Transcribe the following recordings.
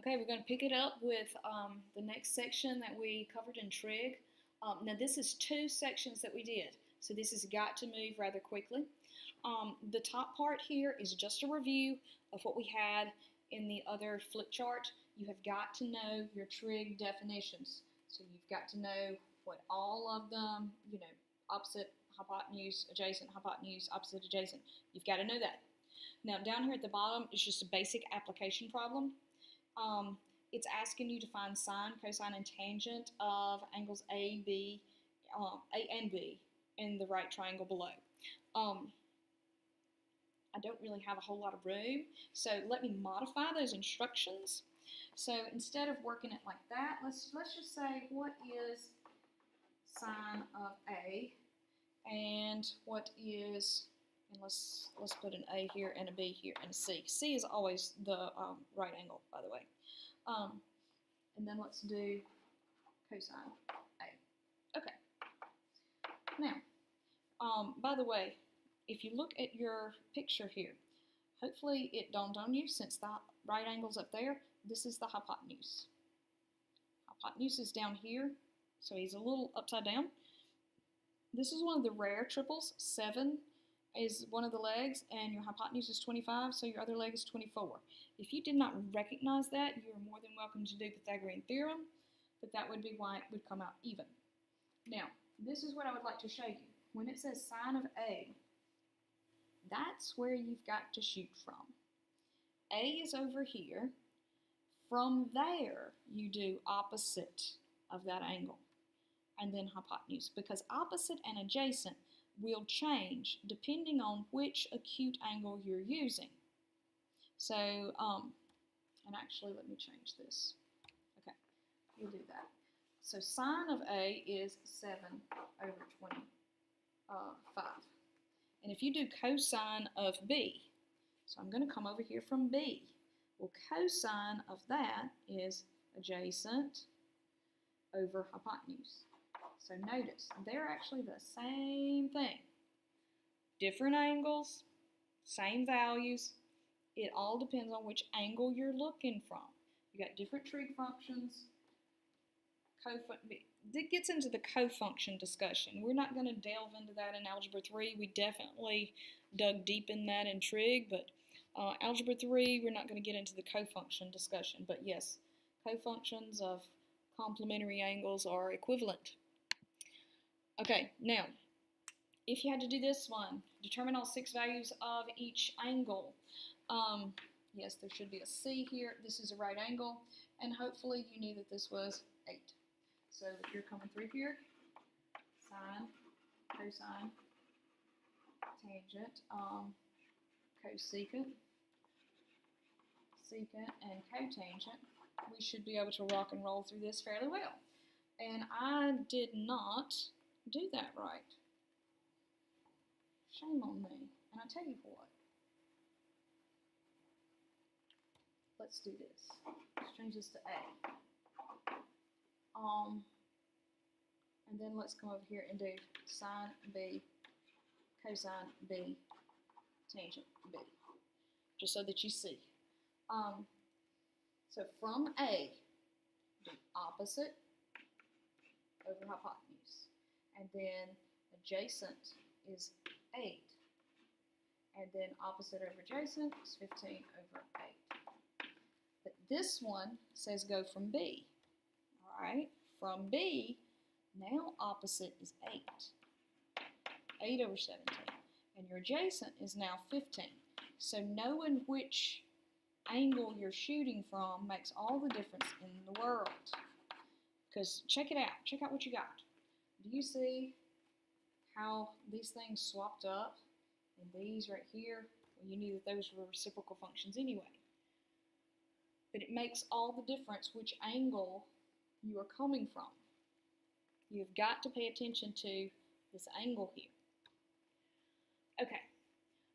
Okay, we're going to pick it up with the next section that we covered in Trig. Now this is two sections that we did, so this has got to move rather quickly. The top part here is just a review of what we had in the other flip chart. You have got to know your trig definitions. So you've got to know what all of them, opposite, hypotenuse, adjacent, hypotenuse, opposite, adjacent. You've got to know that. Now down here at the bottom is just a basic application problem. It's asking you to find sine, cosine, and tangent of angles A, B, A and B in the right triangle below. I don't really have a whole lot of room, so let me modify those instructions. So instead of working it like that, let's just say what is sine of A, and what is, and let's put an A here and a B here and a C. C is always the right angle, by the way. And then let's do cosine A. Okay. Now, by the way, if you look at your picture here, hopefully it dawned on you, since the right angle's up there, this is the hypotenuse. Hypotenuse is down here, so he's a little upside down. This is one of the rare triples. 7 is one of the legs, and your hypotenuse is 25, so your other leg is 24. If you did not recognize that, you are more than welcome to do Pythagorean theorem, but that would be why it would come out even. Now, this is what I would like to show you. When it says sine of A, that's where you've got to shoot from. A is over here. From there, you do opposite of that angle, and then hypotenuse, because opposite and adjacent will change depending on which acute angle you're using. So, and actually let me change this. Okay, we'll do that. So sine of A is 7 over 25. And if you do cosine of B, so I'm going to come over here from B. Well, cosine of that is adjacent over hypotenuse. So notice, they're actually the same thing. Different angles, same values. It all depends on which angle you're looking from. You got different trig functions. It gets into the cofunction discussion. We're not going to delve into that in Algebra 3. We definitely dug deep in that in trig, but Algebra 3, we're not going to get into the cofunction discussion. But yes, cofunctions of complementary angles are equivalent. Okay, now, if you had to do this one, determine all 6 values of each angle. Yes, there should be a C here. This is a right angle, and hopefully you knew that this was 8. So if you're coming through here, sine, cosine, tangent, cosecant, secant, and cotangent, we should be able to rock and roll through this fairly well. And I did not do that right. Shame on me. And I tell you what. Let's do this. Let's change this to A. And then let's come over here and do sine B, cosine B, tangent B, just so that you see. So from A, do opposite over hypotenuse, and then adjacent is 8, and then opposite over adjacent is 15 over 8. But this one says go from B. Alright, from B, now opposite is 8. 8 over 17. And your adjacent is now 15. So knowing which angle you're shooting from makes all the difference in the world. Because check it out. Check out what you got. Do you see how these things swapped up? And these right here, well, you knew that those were reciprocal functions anyway. But it makes all the difference which angle you are coming from. You've got to pay attention to this angle here. Okay,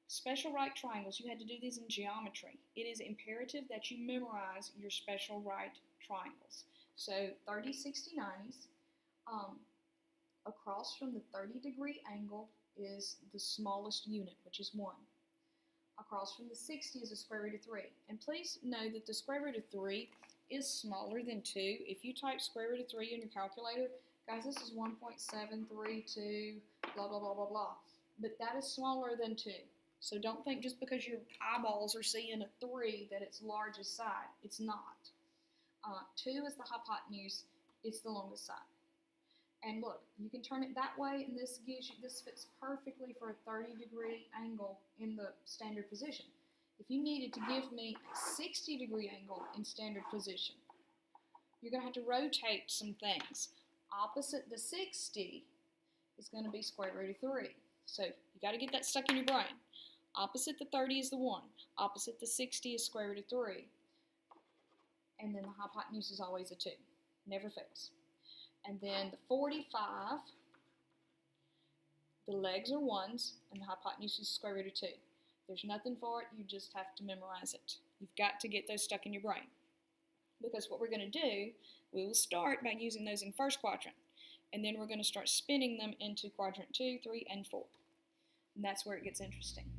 special right triangles. You had to do these in geometry. It is imperative that you memorize your special right triangles. So 30, 60, 90s. Across from the 30-degree angle is the smallest unit, which is 1. Across from the 60 is the square root of 3. And please know that the square root of 3 is smaller than 2. If you type square root of 3 in your calculator, guys, this is 1.732, blah, blah, blah, blah, blah. But that is smaller than 2. So don't think just because your eyeballs are seeing a 3 that it's largest side. It's not. 2 is the hypotenuse. It's the longest side. And look, you can turn it that way, and this fits perfectly for a 30-degree angle in the standard position. If you needed to give me a 60-degree angle in standard position, you're going to have to rotate some things. Opposite the 60 is going to be square root of 3. So you got to get that stuck in your brain. Opposite the 30 is the 1. Opposite the 60 is square root of 3. And then the hypotenuse is always a 2. Never fails. And then the 45, the legs are 1s, and the hypotenuse is square root of 2. There's nothing for it. You just have to memorize it. You've got to get those stuck in your brain. Because what we're going to do, we will start by using those in first quadrant. And then we're going to start spinning them into quadrant 2, 3, and 4. And that's where it gets interesting.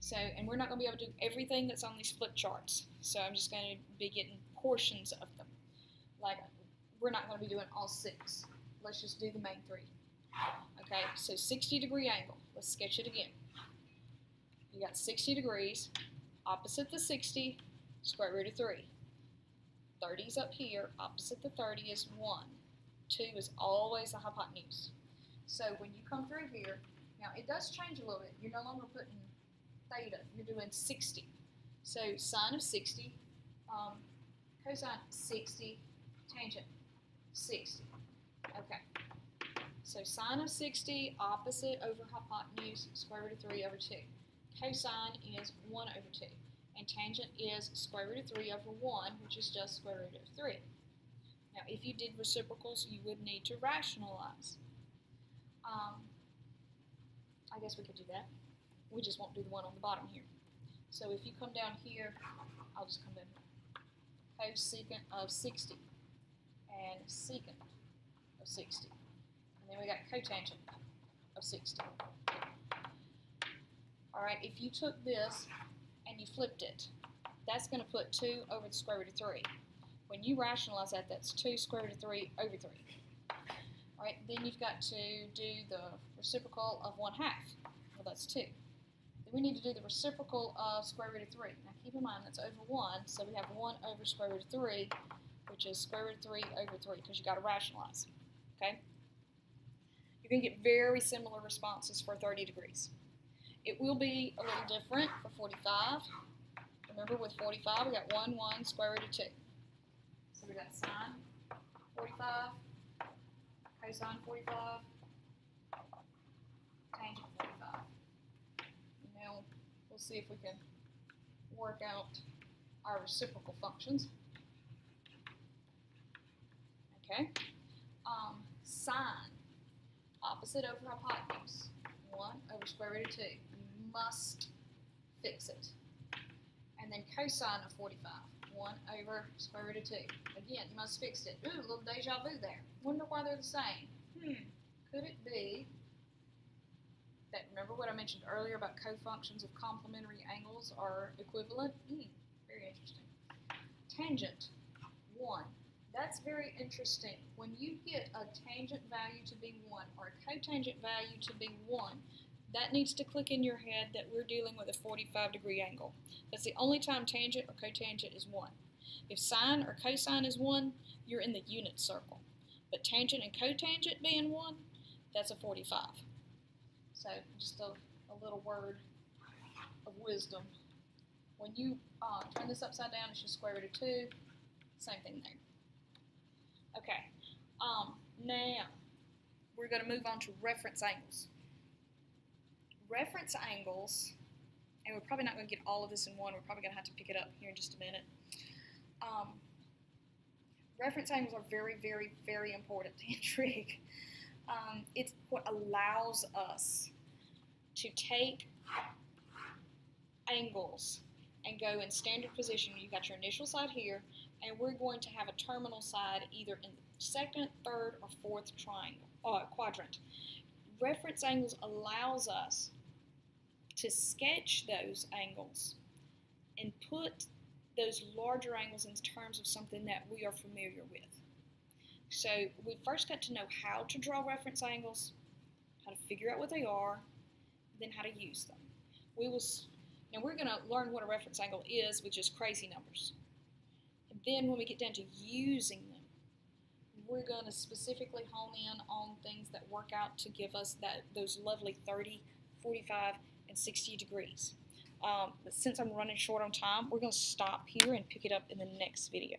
So, and we're not going to be able to do everything that's on these flip charts. So I'm just going to be getting portions of them. Like, we're not going to be doing all 6. Let's just do the main 3. Okay, so 60-degree angle. Let's sketch it again. You got 60 degrees. Opposite the 60, square root of 3. 30's up here. Opposite the 30 is 1. 2 is always the hypotenuse. So when you come through here, now it does change a little bit. You're no longer putting theta. You're doing 60. So sine of 60, cosine 60, tangent 60. Okay. So sine of 60, opposite over hypotenuse, square root of 3 over 2. Cosine is 1 over 2. And tangent is square root of 3 over 1, which is just square root of 3. Now, if you did reciprocals, you would need to rationalize. I guess we could do that. We just won't do the one on the bottom here. So if you come down here, I'll just come down here. Cosecant of 60 and secant of 60. And then we got cotangent of 60. All right, if you took this and you flipped it, that's going to put 2 over the square root of 3. When you rationalize that, that's 2 square root of 3 over 3. All right, then you've got to do the reciprocal of 1/2. Well, that's 2. Then we need to do the reciprocal of square root of 3. Now keep in mind that's over 1, so we have 1 over square root of 3, which is square root of 3 over 3, because you got to rationalize. Okay? You're going to get very similar responses for 30 degrees. It will be a little different for 45. Remember, with 45, we got 1, 1, square root of 2. So we got sine 45, cosine 45, tangent 45. Now, we'll see if we can work out our reciprocal functions. Okay. Sine, opposite over hypotenuse, 1 over square root of 2. You must fix it. And then cosine of 45, 1 over square root of 2. Again, you must fix it. Ooh, a little deja vu there. Wonder why they're the same. Could it be that, remember what I mentioned earlier about cofunctions of complementary angles are equivalent? Very interesting. Tangent, 1. That's very interesting. When you get a tangent value to be 1 or a cotangent value to be 1, that needs to click in your head that we're dealing with a 45-degree angle. That's the only time tangent or cotangent is 1. If sine or cosine is 1, you're in the unit circle. But tangent and cotangent being 1, that's a 45. So just a little word of wisdom. When you turn this upside down, it's just square root of 2. Same thing there. Okay. Now, we're going to move on to reference angles. Reference angles, and we're probably not going to get all of this in one. We're probably going to have to pick it up here in just a minute. Reference angles are very, very, very important in trig. It's what allows us to take angles and go in standard position. You've got your initial side here, and we're going to have a terminal side either in the second, third, or fourth quadrant. Reference angles allows us to sketch those angles and put those larger angles in terms of something that we are familiar with. So we first got to know how to draw reference angles, how to figure out what they are, then how to use them. Now we're going to learn what a reference angle is, which is crazy numbers. And then when we get down to using them, we're going to specifically hone in on things that work out to give us those lovely 30, 45, and 60 degrees. But since I'm running short on time, we're going to stop here and pick it up in the next video.